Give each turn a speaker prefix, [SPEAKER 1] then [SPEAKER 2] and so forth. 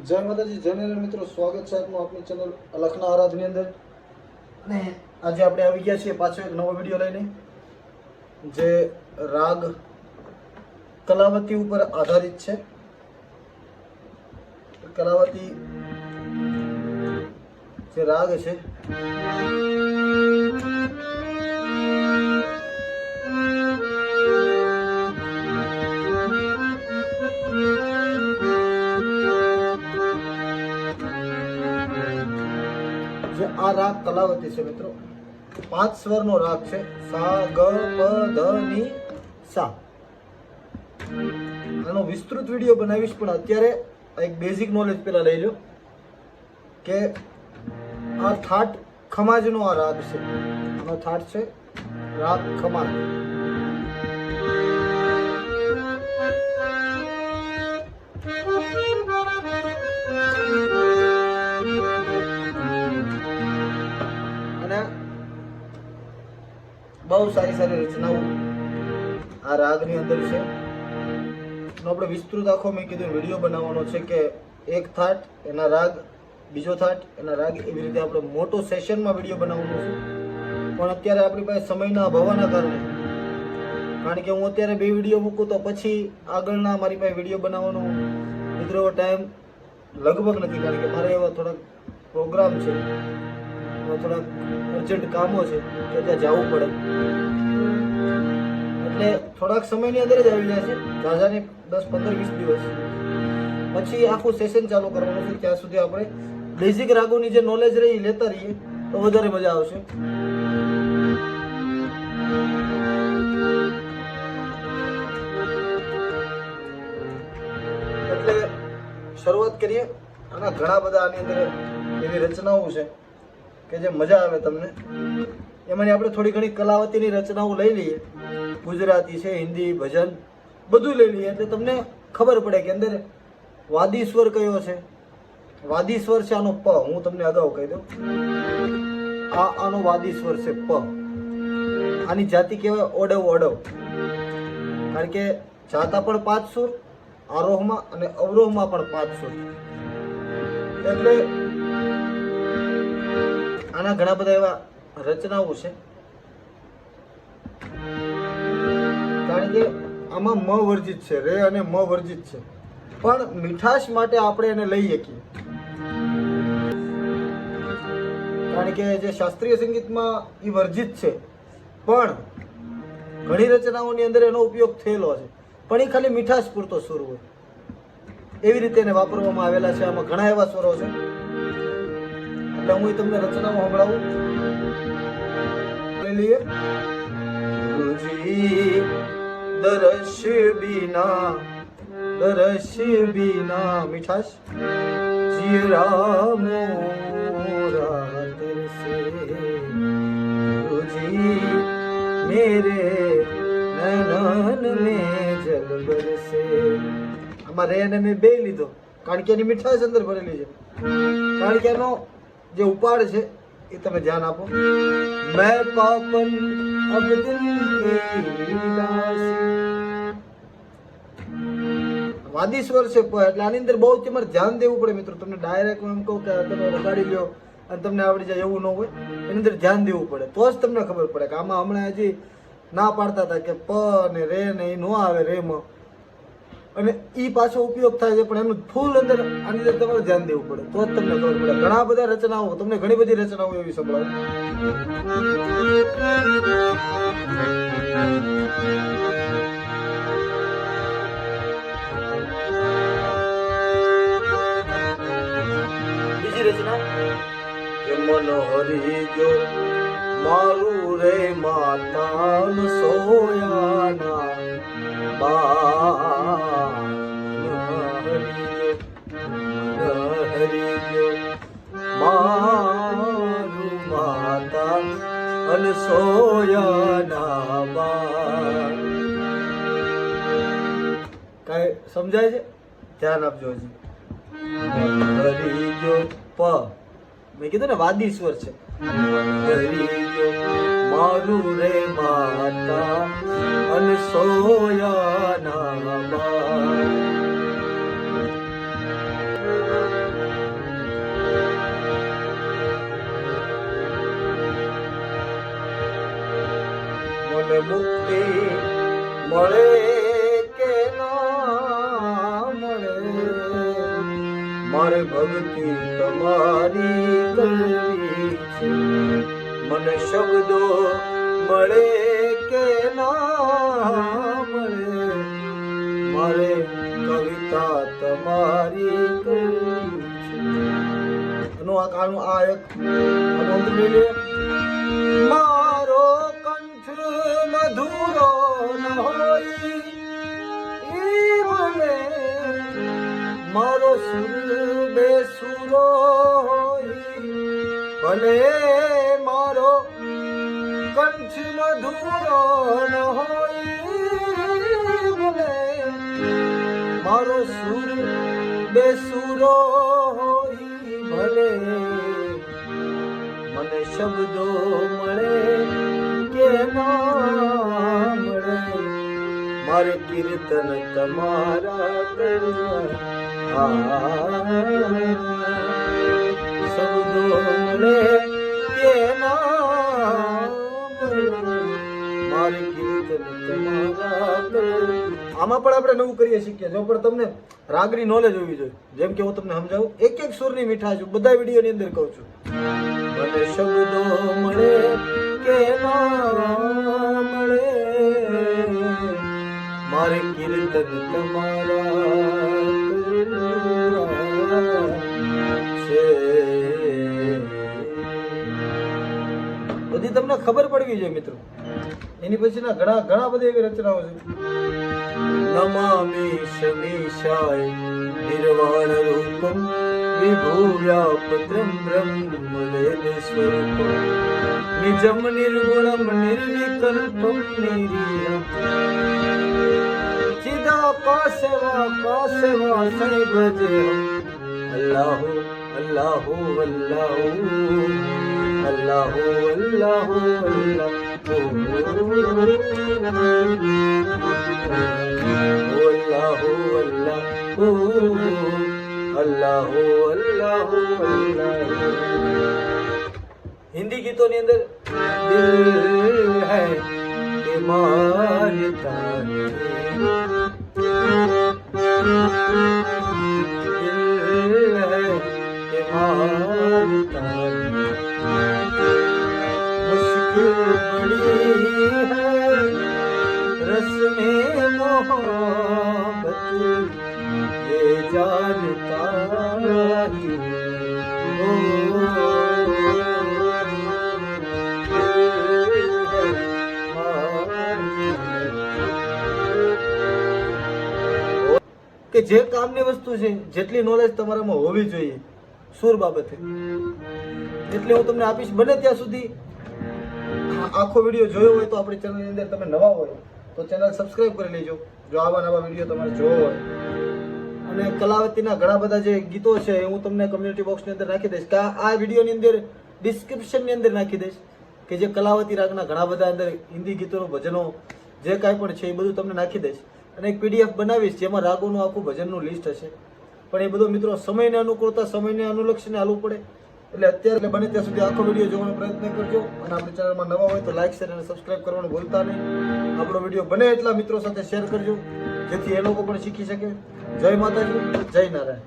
[SPEAKER 1] જય માતાજી, જય નિરંજન મિત્રો, સ્વાગત છે આપનું આપણી ચેનલ અલખના આરાધની અંદર. અને આજે આપણે આવી ગયા છીએ પાછો એક નવો વિડીયો લઈને, જે રાગ કલાવતી ઉપર આધારિત છે. કલાવતી જે રાગ છે આ રાગ કલાવતી છે મિત્રો. 5 સ્વરનો રાગ છે. સા ગ પ ધ ની સા. આનો વિસ્તૃત વિડીયો બનાવીશ, પણ અત્યારે એક બેઝિક નોલેજ પેલા લઈ લો કે આ થાટ ખમાજનો આ રાગ છે. આનો થાટ છે રાગ ખમાજ. બહુ સારી સારી રચનાઓ આ રાગની અંદર છે. આપણે વિસ્તૃત આખો મેં કીધું વિડીયો બનાવવાનો છે કે એક થાટ એના રાગ, બીજો થાટ એના રાગ, એવી રીતે આપણે મોટો સેશનમાં વિડીયો બનાવવાનો છે. પણ અત્યારે આપણી પાસે સમયના અભાવના કારણે, કારણ કે હું અત્યારે 2 વિડીયો મૂકું તો પછી આગળના મારી પાસે વિડીયો બનાવવાનો મિત્રો ટાઈમ લગભગ નથી, કારણ કે મારે એવા થોડાક પ્રોગ્રામ છે, થોડાક અર્જન્ટ કામો છે કે ત્યાં જવું પડે, એટલે થોડાક સમયની અંદર જ આવી જાય છે. ઝાઝાને 10, 15, 20 દિવસ પછી આખું સેશન ચાલુ કરવાનું છે. ત્યાં સુધી આપણે બેઝિક રાગોની જે નોલેજ રહી લેતા રહીએ તો વધારે મજા આવશે. એટલે શરૂઆત કરીએ. આના ઘણા બધા આની અંદર એવી રચનાઓ છે કે જે મજા આવે તમને. એમાંની આપણે થોડી ઘણી કલાવતીની રચનાઓ લઈ લઈએ. ગુજરાતી છે, હિન્દી, ભજન બધું લઈ લઈએ એટલે તમને ખબર પડે કે અંદર વાદી સ્વર કયો છે. વાદી સ્વર છે આનો પ. હું તમને અગાઉ કહી દઉં, આનો વાદી સ્વર છે પ. આની જાતિ કહેવાય ઓડવ. ઓડવ કારણ કે જાતા પણ 5 સુર, આરોહમાં અને અવરોહમાં પણ 5 સુર. એટલે આના ઘણા બધા એવા રચનાઓ છે, કારણ કે આમાં મ વર્જિત છે, રે અને મ વર્જિત છે, પણ મીઠાશ માટે આપણે એને લઈ શકીએ. કારણ કે જે શાસ્ત્રીય સંગીતમાં એ વર્જિત છે, પણ ઘણી રચનાઓની અંદર એનો ઉપયોગ થયેલો છે, પણ એ ખાલી મીઠાશ પૂરતો સુર હોય, એવી રીતે એને વાપરવામાં આવેલા છે. આમાં ઘણા એવા સ્વરો છે, એટલે હું તમને રચનાઓ સંભળાવું. લઈએ તુજી દરશ બીના મીઠાશ જીરા મોરા તરસે તુજી મેરે નયન में जल बरसे. આમાં રે ને મેં 2 લીધો કારણ કે એની મીઠાશ અંદર ભરેલી છે. કારણ કે એનો જે ઉપાડ છે એ તમે ધ્યાન આપો. મેં પાપન અબ દિલ કે વાદી સ્વર છે પ. એટલે આની અંદર બહુ તમારે ધ્યાન દેવું પડે મિત્રો. તમને ડાયરેક્ટ એમ કહું કે તમે વગાડી લ્યો અને તમને આવડી જાય એવું ન હોય. એની અંદર ધ્યાન દેવું પડે તો જ તમને ખબર પડે કે આમાં હમણાં હજી ના પાડતા હતા કે પ ને રે ને એ ન આવે રેમાં, અને ઈ પાછો ઉપયોગ થાય છે, પણ એનું ફૂલ અંદર આની અંદર તમારે ધ્યાન દેવું પડે તો જ તમને ખબર પડે. ઘણા બધા રચનાઓ, તમને ઘણી બધી રચનાઓ એવી સંભળાવું. બીજી રચના કે મન હરી જો મારું રે માતા સોયાના બા મારું માતા અનસોયાના બા. કઈ સમજાય છે? ધ્યાન આપજો. હજી હરી જો પ મેં કીધું ને વાદી સ્વર છે. હરી જો મારું રે માતા અનસોયાના બા. મને મુક્તિ મળે કે ના મળે, મારે ભક્તિ તમારી કરવી છે. મને શબ્દો મળે કે ના મળે, મારે કવિતા તમારી કરવી છે. આનું આ એક મારો કંઠ મધુરો ન હોય ઈ ભલે, મારો સુર બેસુરો હોય ભલે, મારો કંઠ મધુરો ન હોય ભલે, મારો સુર બેસુરો હોય ભલે, મને શબ્દો મળે કે ના મળે, મારે કીર્તન તમારા કરવા. શબ્દો મળે કે ના મળે, મારે કીર્તન તમારા કરવા. આમાં પણ આપણે નવું કરીએ શીખીએ. જો પણ તમને રાગની નોલેજ હોવી જોઈએ, જેમ કે હું તમને સમજાવું, એક એક સુરની મીઠાશ બધા વિડીયોની અંદર કહું છું. મને શબ્દો મળે કે ના મળે, મારે કીર્તન તમારા છે. બધી તમને ખબર પડવી જોઈએ મિત્રો. એની પછીના ઘણા બધી એવી રચનાઓ છે. નમામિ શમીશાય નિર્વાણ રૂપમ વિભૂવ્યાપત્રમ બ્રહ્મવેદ સ્વરૂપમ નિજમ નિર્ગુણમ નિર્વિકલ્પમ નિરીયમ ચિદાકાશવા સૈ ભજે અલ્લાહુ અલ્લાહુ અલ્લાહુ અલ્લાહુ અલ્લાહુ અલ્લાહુ અલ્લાહુ અલ્લાહુ. હિન્દી ગીતોની અંદર દિલ હૈ કે માનતા દિલ હૈ કે માનતા मुश्किल बड़ी है रस में मोहब्बत ये जानता ही हो. કે જે કામની વસ્તુ છે, જેટલી નોલેજ તમારામાં હોવી જોઈએ સુર બાબતે, એટલે હું તમને આપીશ. બને ત્યાં સુધી આખો વિડીયો જોયો હોય તો આપણી ચેનલની અંદર તમે નવા હોય તો ચેનલ સબસ્ક્રાઇબ કરી લેજો, જો આવા નવા વિડીયો તમારે જોવો હોય. અને કલાવતીના ઘણા બધા જે ગીતો છે એ હું તમને કમ્યુનિટી બોક્સની અંદર નાખી દઈશ, કે આ વિડીયોની અંદર ડિસ્ક્રિપ્શનની અંદર નાખી દઈશ, કે જે કલાવતી રાગના ઘણા બધા અંદર હિન્દી ગીતોનો ભજનો જે કાંઈ પણ છે એ બધું તમને નાખી દઈશ. અને એક PDF બનાવીશ જેમાં રાગોનું આખું ભજનનું લિસ્ટ હશે. પણ એ બધું મિત્રો સમયને અનુકૂળતા, સમયને અનુલક્ષીને હાલવું પડે. એટલે અત્યારે બને ત્યાં સુધી આખો વિડીયો જોવાનો પ્રયત્ન કરજો. અને આપણી ચેનલમાં નવા હોય તો લાઈક, શેર અને સબસ્ક્રાઇબ કરવાનું ભૂલતા નહીં. આપણો વિડીયો બને એટલા મિત્રો સાથે શેર કરજો, જેથી એ લોકો પણ શીખી શકે. જય માતાજી, જય નારાયણ.